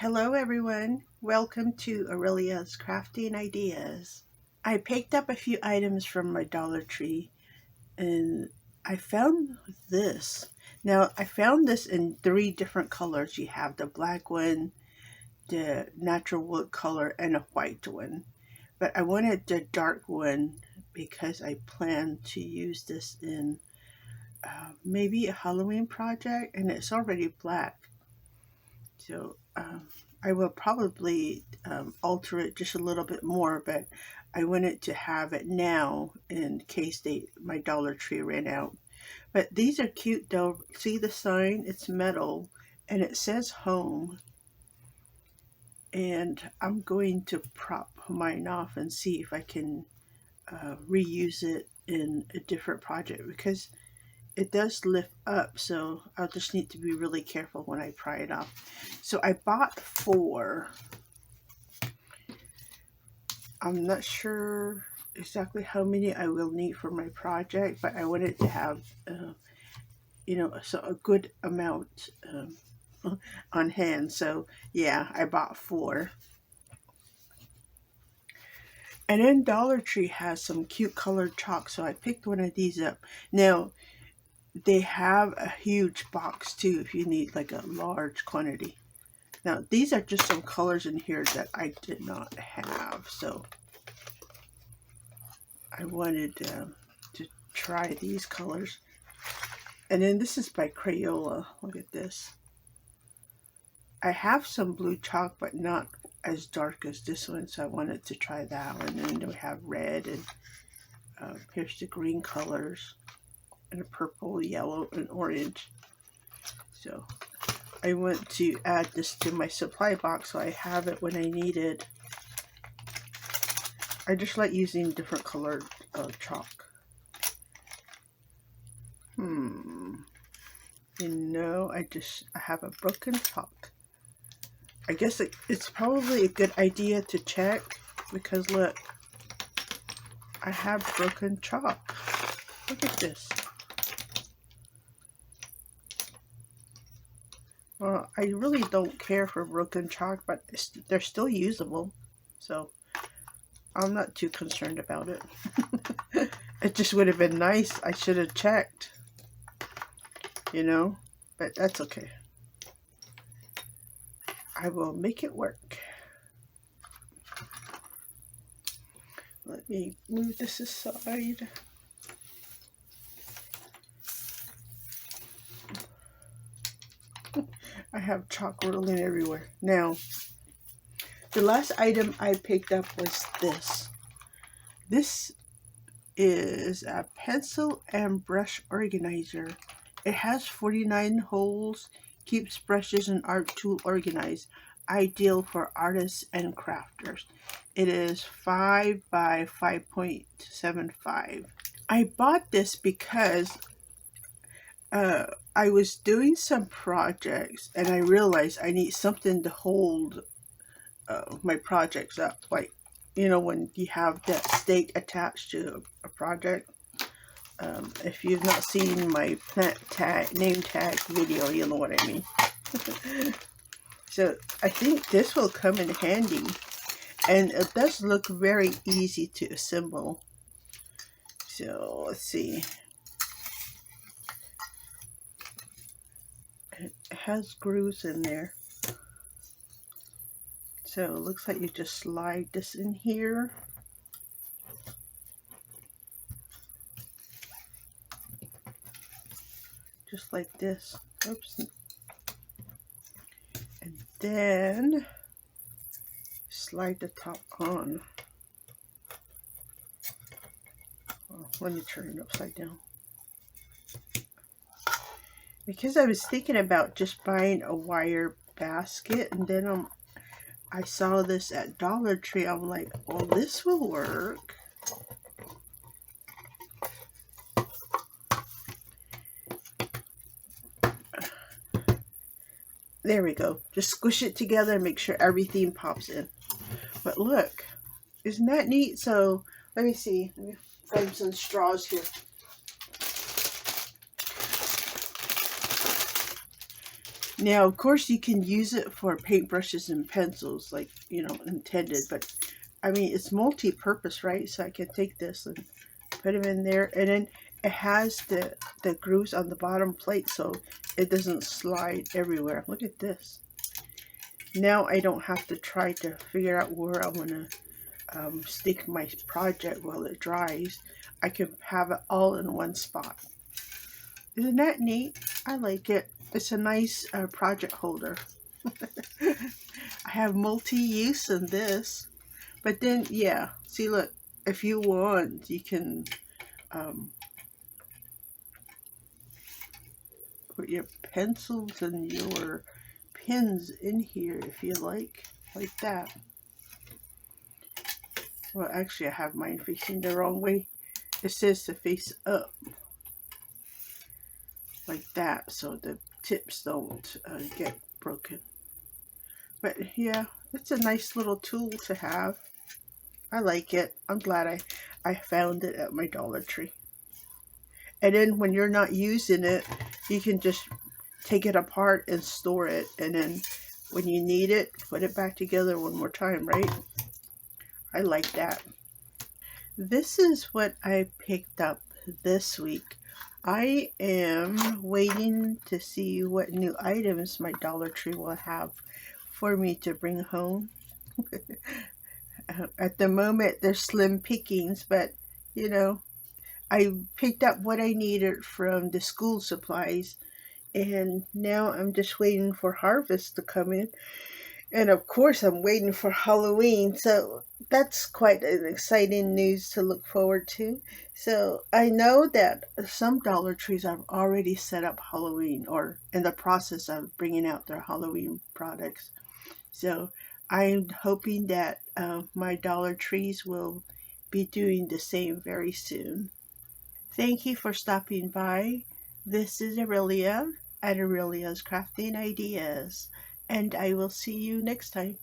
Hello everyone, welcome to Aurelia's Crafting Ideas. I picked up a few items from my Dollar Tree and I found this. Now I found this in three different colors. You have the black one, the natural wood color, and a white one. But I wanted the dark one because I plan to use this in maybe a Halloween project, and it's already black. So I will probably alter it just a little bit more, but I wanted to have it now in case my Dollar Tree ran out. But these are cute though. See the sign? It's metal and it says home. And I'm going to prop mine off and see if I can reuse it in a different project because it does lift up, so I'll just need to be really careful when I pry it off. So I bought 4. I'm not sure exactly how many I will need for my project, but I wanted to have, so a good amount on hand. So yeah, I bought 4. And then Dollar Tree has some cute colored chalk, so I picked one of these up. Now, they have a huge box too if you need like a large quantity. Now these are just some colors in here that I did not have, so I wanted to try these colors. And then this is by Crayola. Look at this. I have some blue chalk but not as dark as this one, so I wanted to try that one. And then we have red, and here's the green colors, and a purple, yellow, and orange. So I want to add this to my supply box so I have it when I need it. I just like using different colored chalk. I have a broken chalk. I guess it's probably a good idea to check because look, I have broken chalk. Look at this. Well, I really don't care for broken chalk, but they're still usable, so I'm not too concerned about it. It just would have been nice. I should have checked, but that's okay. I will make it work. Let me move this aside. I have chalk rolling everywhere. Now, the last item I picked up was this. This is a pencil and brush organizer. It has 49 holes, keeps brushes and art tool organized. Ideal for artists and crafters. It is 5 by 5.75. I bought this because I was doing some projects and I realized I need something to hold my projects up. Like, when you have that stake attached to a project. If you've not seen my plant tag, name tag video, you'll know what I mean. So I think this will come in handy. And it does look very easy to assemble. So let's see. It has grooves in there. So it looks like you just slide this in here. Just like this. Oops. And then slide the top on. Well, let me turn it upside down. Because I was thinking about just buying a wire basket, and then I saw this at Dollar Tree. I'm like, well, this will work. There we go. Just squish it together and make sure everything pops in. But look, isn't that neat? So let me see. Let me find some straws here. Now, of course, you can use it for paintbrushes and pencils, like, intended, but I mean, it's multi-purpose, right? So I can take this and put them in there, and then it has the grooves on the bottom plate so it doesn't slide everywhere. Look at this. Now I don't have to try to figure out where I want to stick my project while it dries. I can have it all in one spot. Isn't that neat? I like it. It's a nice project holder. I have multi-use in this. But then, yeah, see, look, if you want, you can um, put your pencils and your pins in here if you like that. Well, actually, I have mine facing the wrong way. It says to face up, like that, so the tips don't get broken. But yeah, it's a nice little tool to have. I like it. I'm glad I found it at my Dollar Tree. And then when you're not using it, you can just take it apart and store it. And then when you need it, put it back together one more time, right? I like that. This is what I picked up this week. I am waiting to see what new items my Dollar Tree will have for me to bring home. At the moment, they're slim pickings, but you know, I picked up what I needed from the school supplies, and now I'm just waiting for harvest to come in. And of course, I'm waiting for Halloween, so that's quite an exciting news to look forward to. So I know that some Dollar Trees have already set up Halloween or in the process of bringing out their Halloween products. So I'm hoping that my Dollar Trees will be doing the same very soon. Thank you for stopping by. This is Aurelia at Aurelia's Crafting Ideas, and I will see you next time.